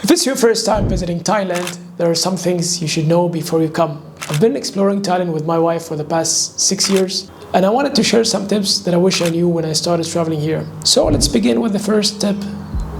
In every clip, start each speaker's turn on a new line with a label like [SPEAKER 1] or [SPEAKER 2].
[SPEAKER 1] If it's your first time visiting Thailand, there are some things you should know before you come. I've been exploring Thailand with my wife for the past 6 years, and I wanted to share some tips that I wish I knew when I started traveling here. So let's begin with the first tip.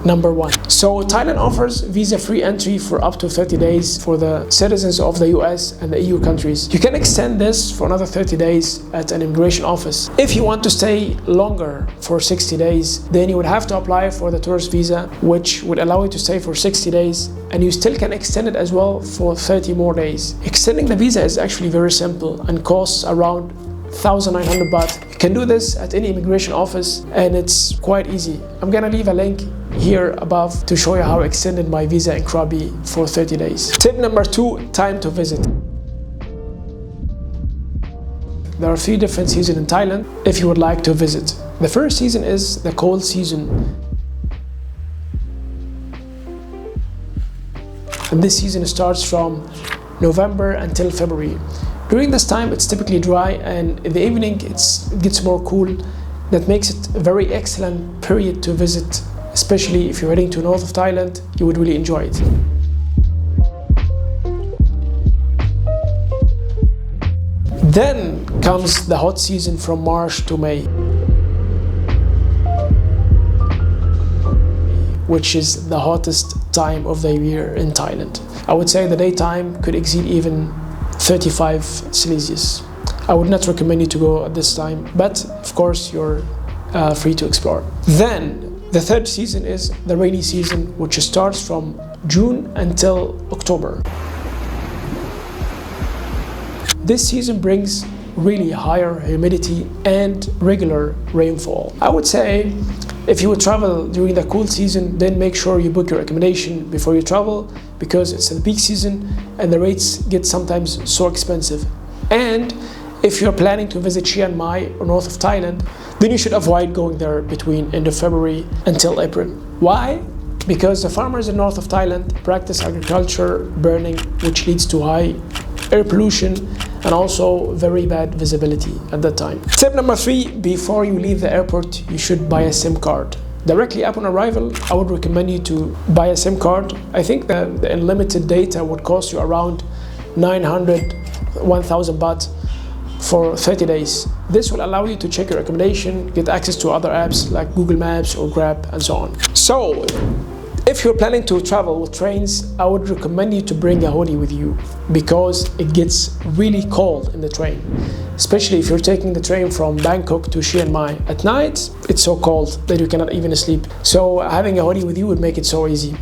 [SPEAKER 1] Number 1. So Thailand offers visa-free entry for up to 30 days for the citizens of the US and the EU countries. You can extend this for another 30 days at an immigration office. If you want to stay longer for 60 days, then you would have to apply for the tourist visa, which would allow you to stay for 60 days, and you still can extend it as well for 30 more days. Extending the visa is actually very simple and costs around 1,900 baht. You can do this at any immigration office and it's quite easy. I'm gonna leave a link here above to show you how I extended my visa in Krabi for 30 days. Tip number 2, time to visit. There are 3 different seasons in Thailand if you would like to visit. The first season is the cold season. And this season starts from November until February. During this time, it's typically dry, and in the evening, it gets more cool. That makes it a very excellent period to visit, especially if you're heading to north of Thailand. You would really enjoy it. Then comes the hot season from March to May, which is the hottest time of the year in Thailand. I would say the daytime could exceed even 35 Celsius. I would not recommend you to go at this time, but of course you're free to explore. Then the third season is the rainy season, which starts from June until October. This season brings really higher humidity and regular rainfall. I would say if you would travel during the cool season, then make sure you book your accommodation before you travel, because it's the peak season and the rates get sometimes so expensive. And if you're planning to visit Chiang Mai or north of Thailand, then you should avoid going there between end of February until April. Why? Because the farmers in north of Thailand practice agriculture burning, which leads to high air pollution and also very bad visibility at that time. Tip number 3, before you leave the airport, you should buy a SIM card. Directly upon arrival, I would recommend you to buy a SIM card. I think that the unlimited data would cost you around 900, 1,000 baht for 30 days. This will allow you to check your accommodation, get access to other apps like Google Maps or Grab and so on. So, if you're planning to travel with trains, I would recommend you to bring a hoodie with you, because it gets really cold in the train, especially if you're taking the train from Bangkok to Chiang Mai. At night, it's so cold that you cannot even sleep. So having a hoodie with you would make it so easy.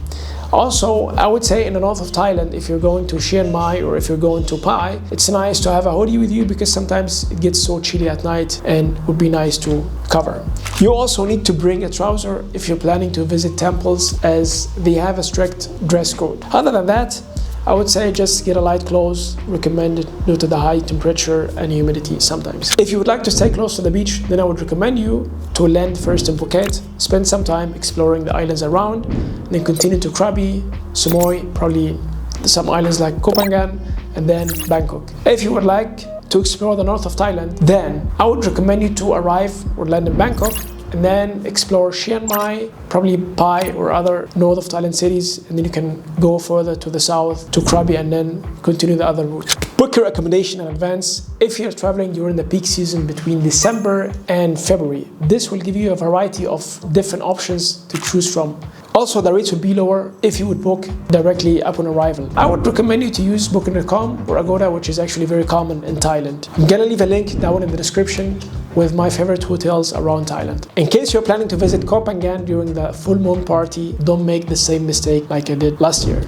[SPEAKER 1] Also, I would say in the north of Thailand, if you're going to Chiang Mai or if you're going to Pai, it's nice to have a hoodie with you, because sometimes it gets so chilly at night and would be nice to cover. You also need to bring a trouser if you're planning to visit temples, as they have a strict dress code. Other than that, I would say just get a light clothes, recommended due to the high temperature and humidity sometimes. If you would like to stay close to the beach, then I would recommend you to land first in Phuket, spend some time exploring the islands around, then continue to Krabi, Samui, probably some islands like Koh Phangan, and then Bangkok. If you would like to explore the north of Thailand, then I would recommend you to arrive or land in Bangkok and then explore Chiang Mai, probably Pai or other north of Thailand cities, and then you can go further to the south to Krabi and then continue the other route. Book your accommodation in advance if you're traveling during the peak season between December and February. This will give you a variety of different options to choose from. Also, the rates will be lower if you would book directly upon arrival. I would recommend you to use Booking.com or Agoda, which is actually very common in Thailand. I'm gonna leave a link down in the description with my favorite hotels around Thailand. In case you're planning to visit Koh Phangan during the full moon party, don't make the same mistake like I did last year.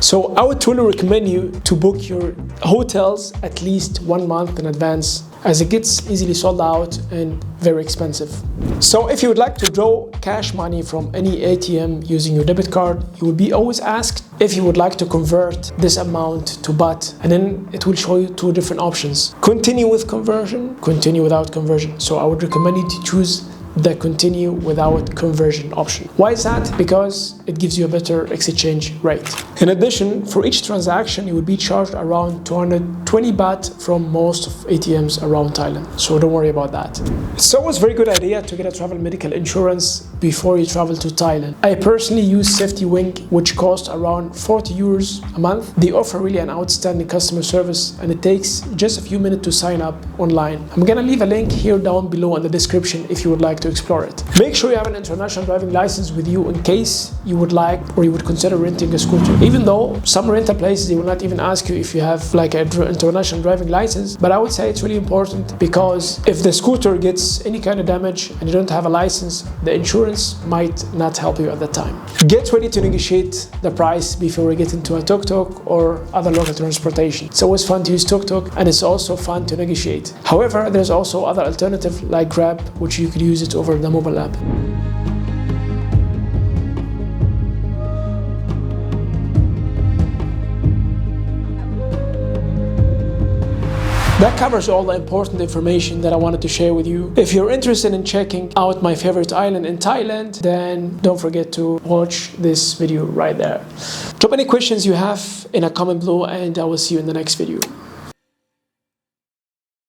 [SPEAKER 1] So I would truly recommend you to book your hotels at least 1 month in advance, as it gets easily sold out and very expensive. So if you would like to draw cash money from any ATM using your debit card, you will be always asked if you would like to convert this amount to baht, and then it will show you 2 different options: continue with conversion, continue without conversion. So I would recommend you to choose the continue without conversion option. Why is that? Because it gives you a better exchange rate. In addition, for each transaction, you will be charged around 220 baht from most of ATMs around Thailand. So don't worry about that. It's always a very good idea to get a travel medical insurance before you travel to Thailand. I personally use Safety Wing, which costs around 40 euros a month. They offer really an outstanding customer service, and it takes just a few minutes to sign up online. I'm gonna leave a link here down below in the description if you would like to explore it. Make sure you have an international driving license with you in case you would like or you would consider renting a scooter. Even though some rental places, they will not even ask you if you have like an international driving license, but I would say it's really important, because if the scooter gets any kind of damage and you don't have a license, the insurance might not help you at that time. Get ready to negotiate the price before we get into a tuk-tuk or other local transportation. It's always fun to use tuk-tuk, and it's also fun to negotiate. However, there's also other alternatives like Grab, which you could use it over the mobile app. That covers all the important information that I wanted to share with you. If you're interested in checking out my favorite island in Thailand, then don't forget to watch this video right there. Drop any questions you have in a comment below, and I will see you in the next video.